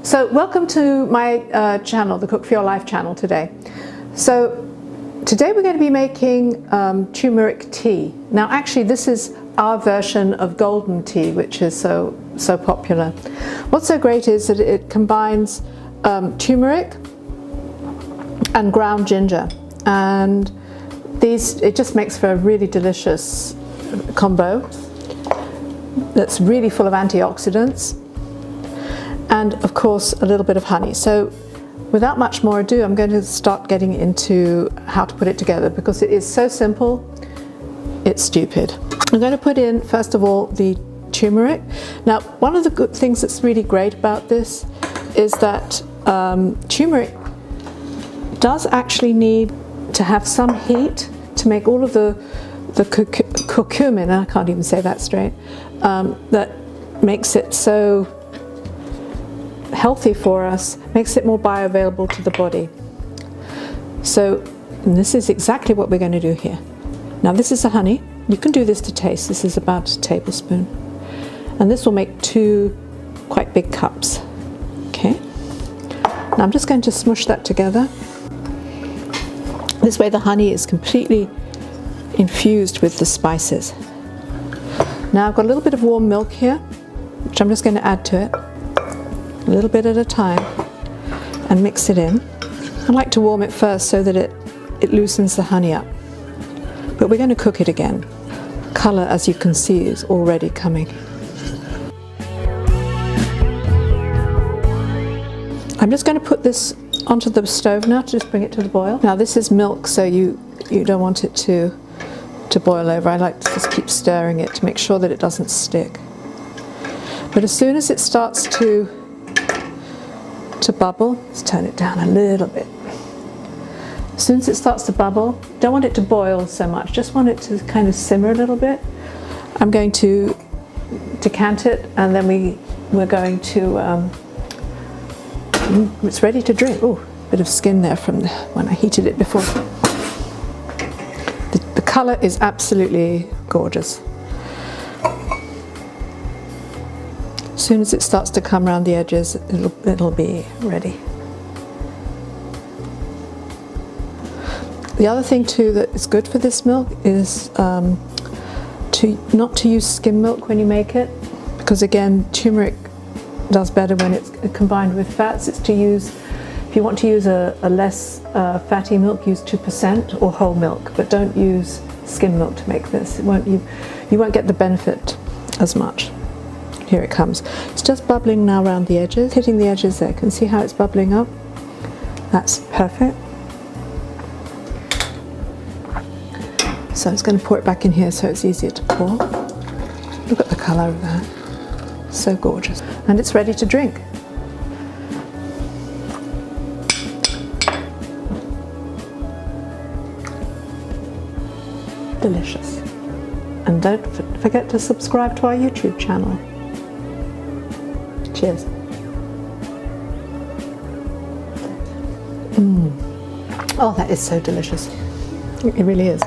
So welcome to my channel, the Cook for Your Life channel today. So today we're going to be making turmeric tea. Now actually this is our version of golden tea, which is so popular. What's so great is that it combines turmeric and ground ginger, and it just makes for a really delicious combo that's really full of antioxidants and of course a little bit of honey. So without much more ado, I'm going to start getting into how to put it together, because it is so simple, it's stupid. I'm going to put in first of all the turmeric. Now one of the good things that's really great about this is that turmeric does actually need to have some heat to make all of the curcumin, I can't even say that straight, that makes it so healthy for us, makes it more bioavailable to the body. So this is exactly what we're going to do here. Now this is the honey. You can do this to taste. This is about a tablespoon. And this will make 2 quite big cups. Okay. Now I'm just going to smush that together. This way the honey is completely infused with the spices. Now I've got a little bit of warm milk here, which I'm just going to add to it, a little bit at a time, and mix it in. I like to warm it first so that it loosens the honey up. But we're going to cook it again. Colour, as you can see, is already coming. I'm just going to put this onto the stove now to just bring it to the boil. Now this is milk, so you don't want it to boil over. I like to just keep stirring it to make sure that it doesn't stick. But as soon as it starts to bubble, let's turn it down a little bit. As soon as it starts to bubble, don't want it to boil so much, just want it to kind of simmer a little bit. I'm going to decant it, and then we're going to it's ready to drink. Oh, bit of skin there from when I heated it before. The colour is absolutely gorgeous. As soon as it starts to come around the edges, it'll be ready. The other thing too that is good for this milk is not to use skim milk when you make it, because again turmeric does better when it's combined with fats. It's to use, if you want to use a less fatty milk, use 2% or whole milk, but don't use skim milk to make this. You won't get the benefit as much. Here it comes. It's just bubbling now around the edges, hitting the edges there. Can you see how it's bubbling up? That's perfect. So it's going to pour it back in here so it's easier to pour. Look at the colour of that. So gorgeous. And it's ready to drink. Delicious. And don't forget to subscribe to our YouTube channel. Cheers. Oh, that is so delicious. It really is.